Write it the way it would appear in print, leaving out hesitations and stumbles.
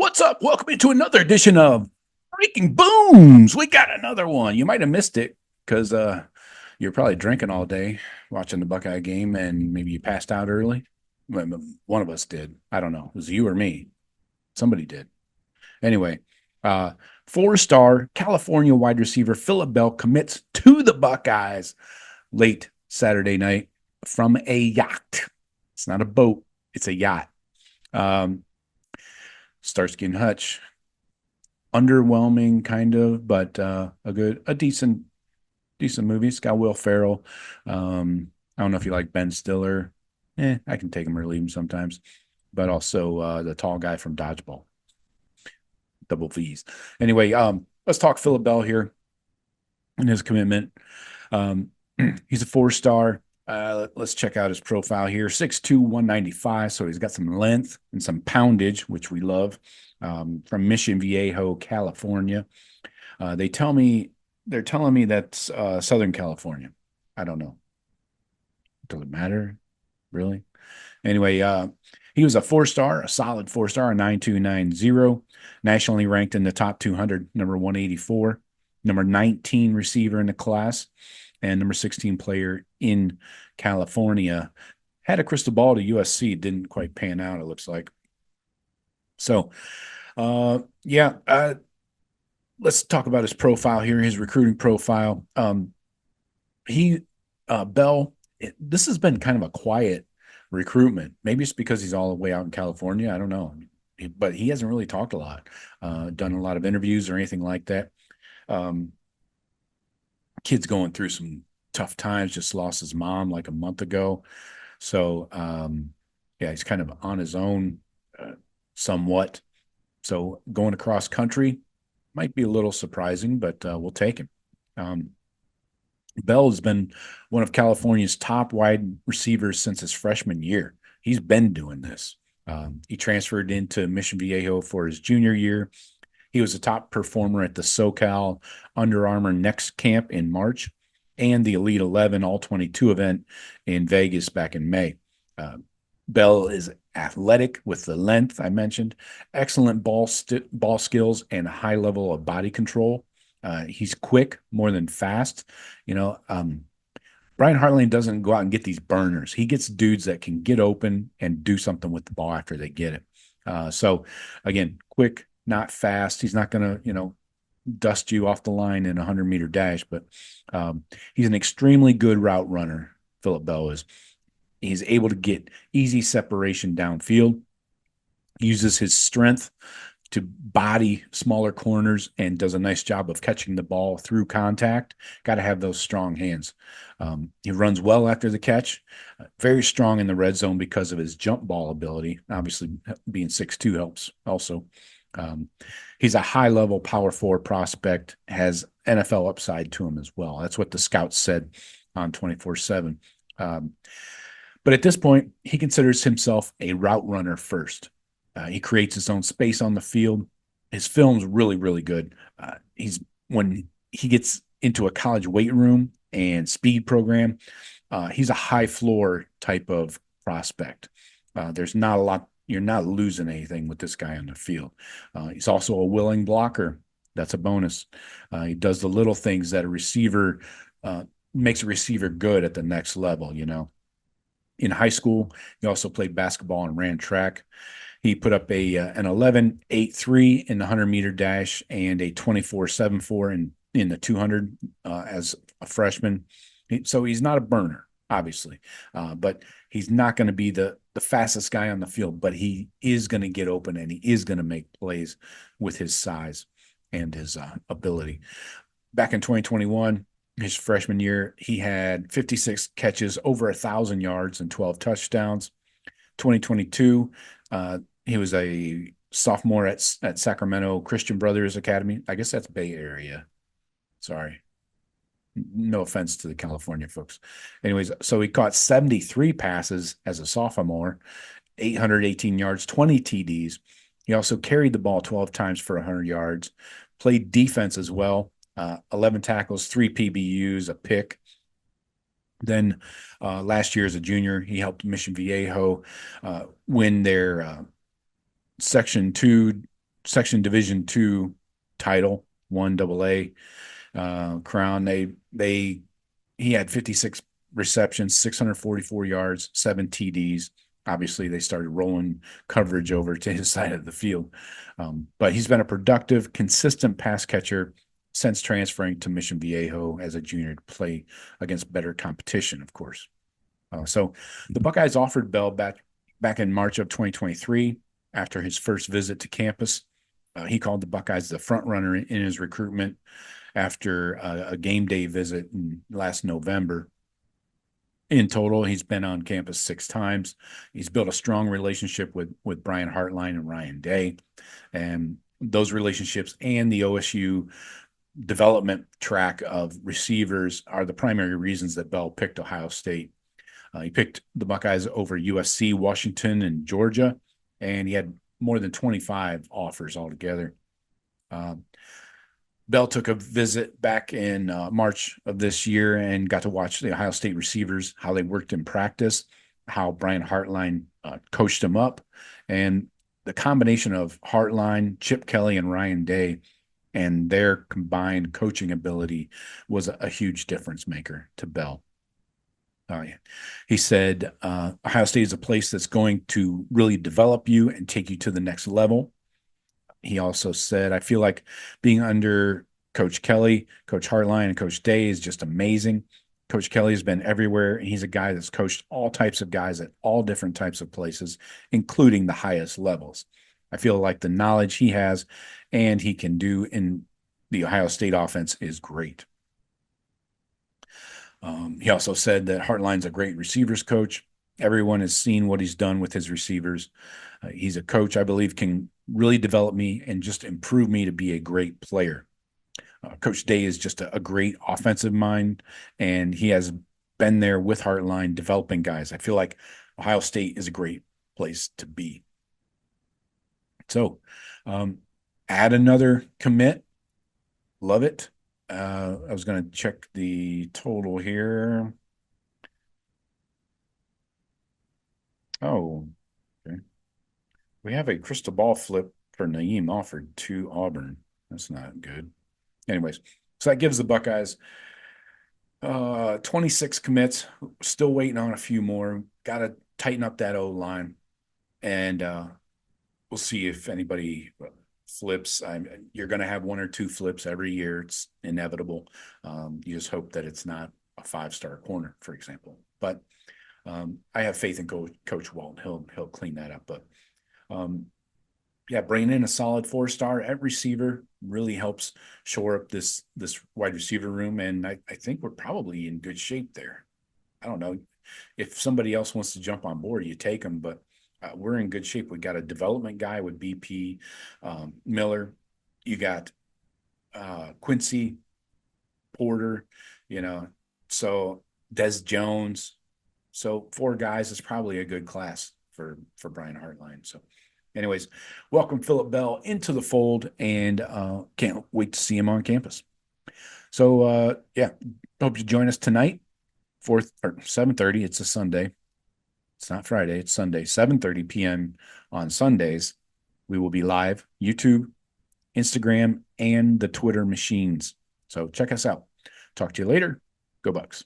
What's up? Welcome to another edition of Breaking Boomz. We got another one. You might have missed it because you're probably drinking all day watching the Buckeye game and maybe you passed out early. Well, one of us did. I don't know. It was you or me. Somebody did. Anyway, uh, four-star California wide receiver Phillip Bell commits to the Buckeyes late Saturday night from a yacht. It's not a boat, it's a yacht. Um, Starsky and Hutch, underwhelming kind of, but a decent movie. It's got Will Ferrell. I don't know if you like Ben Stiller. I can take him or leave him sometimes. But also the tall guy from Dodgeball, double V's. Anyway, let's talk Phillip Bell here and his commitment. Um, he's a four-star. Let's check out his profile here. 6'2", 195. So he's got some length and some poundage, which we love. From Mission Viejo, California. They're telling me that's Southern California. I don't know. Does it matter? Really? Anyway, he was a four-star, a solid four-star, a 9290, nationally ranked in the top 200, number 184, number 19 receiver in the class, and number 16 player in California. Had a crystal ball to USC, didn't quite pan out, it looks like. So, yeah, let's talk about his profile here, his recruiting profile. He Bell, this has been kind of a quiet recruitment. Maybe it's because he's all the way out in California. I don't know, but he hasn't really talked a lot, done a lot of interviews or anything like that. Um, Kid's going through some tough times. Just lost his mom like a month ago, so yeah, he's kind of on his own, somewhat. So going across country might be a little surprising, but we'll take him. Um, Bell has been one of California's top wide receivers since his freshman year. He's been doing this. He transferred into Mission Viejo for his junior year. He was a top performer at the SoCal Under Armour Next Camp in March and the Elite 11 All 22 event in Vegas back in May. Uh, Bell is athletic with the length I mentioned, excellent ball skills, and a high level of body control. He's quick more than fast. You know, Brian Hartline doesn't go out and get these burners. He gets dudes that can get open and do something with the ball after they get it. So, again, quick, not fast. He's not going to, dust you off the line in a 100-meter dash, but he's an extremely good route runner, Phillip Bell is. He's able to get easy separation downfield, uses his strength to body smaller corners, and does a nice job of catching the ball through contact. Got to have those strong hands. He runs well after the catch, very strong in the red zone because of his jump ball ability. Obviously, being 6'2" helps also. He's a high-level power forward prospect, has NFL upside to him as well. That's what the scouts said on 24/7. But at this point, he considers himself a route runner first. He creates his own space on the field. His film's really, really good. When he gets into a college weight room and speed program, he's a high floor type of prospect. There's not a lot. You're not losing anything with this guy on the field. He's also a willing blocker. That's a bonus. He does the little things that a receiver makes a receiver good at the next level. In high school, he also played basketball and ran track. He put up an 11.83 in the 100-meter dash and a 24.74 in the 200 as a freshman. So he's not a burner, obviously, but he's not going to be the fastest guy on the field, but he is going to get open and he is going to make plays with his size and his ability. Back in 2021, his freshman year, he had 56 catches, over 1,000 yards, and 12 touchdowns. 2022, he was a sophomore at Sacramento Christian Brothers Academy. I guess that's Bay Area. Sorry. No offense to the California folks. Anyways, so he caught 73 passes as a sophomore, 818 yards, 20 TDs. He also carried the ball 12 times for 100 yards, played defense as well. 11 tackles, 3 PBUs, a pick. Then last year as a junior, he helped Mission Viejo win their Section 2 Section Division two title, one AA crown. He had 56 receptions, 644 yards, 7 TDs. Obviously, they started rolling coverage over to his side of the field. But he's been a productive, consistent pass catcher since transferring to Mission Viejo as a junior to play against better competition, of course. So the Buckeyes offered Bell back in March of 2023 after his first visit to campus. He called the Buckeyes the front runner in his recruitment after a game day visit last November. In total, he's been on campus 6 times. He's built a strong relationship with Brian Hartline and Ryan Day, and those relationships and the OSU development track of receivers are the primary reasons that Bell picked Ohio State. He picked the Buckeyes over USC, Washington, and Georgia, and he had more than 25 offers altogether. Bell took a visit back in March of this year and got to watch the Ohio State receivers, how they worked in practice, how Brian Hartline coached them up, and the combination of Hartline, Chip Kelly, and Ryan Day and their combined coaching ability was a huge difference maker to Bell. He said, Ohio State is a place that's going to really develop you and take you to the next level. He also said, I feel like being under Coach Kelly, Coach Hartline, and Coach Day is just amazing. Coach Kelly has been everywhere, and he's a guy that's coached all types of guys at all different types of places, including the highest levels. I feel like the knowledge he has and he can do in the Ohio State offense is great. He also said that Hartline's a great receivers coach. Everyone has seen what he's done with his receivers. He's a coach I believe can really develop me and just improve me to be a great player. Coach Day is just a great offensive mind, and he has been there with Hartline developing guys. I feel like Ohio State is a great place to be. So add another commit. Love it. I was going to check the total here. Oh, okay. We have a crystal ball flip for Naeem offered to Auburn. That's not good. Anyways, so that gives the Buckeyes 26 commits. Still waiting on a few more. Got to tighten up that O line, and we'll see if anybody flips. You're going to have one or two flips every year. It's inevitable. You just hope that it's not a 5-star corner, for example. But I have faith in Coach Walton. He'll clean that up. But yeah, bringing in a solid 4-star at receiver really helps shore up this wide receiver room, and I think we're probably in good shape there. I don't know if somebody else wants to jump on board, you take them, but we're in good shape. We got a development guy with BP Miller. You got Quincy Porter, so Des Jones. So 4 guys is probably a good class for Brian Hartline. So anyways, welcome Phillip Bell into the fold, and can't wait to see him on campus. So yeah, hope you join us tonight, 7:30. It's a Sunday. It's not Friday. It's Sunday, 7:30 p.m. on Sundays. We will be live, YouTube, Instagram, and the Twitter machines. So check us out. Talk to you later. Go Bucks.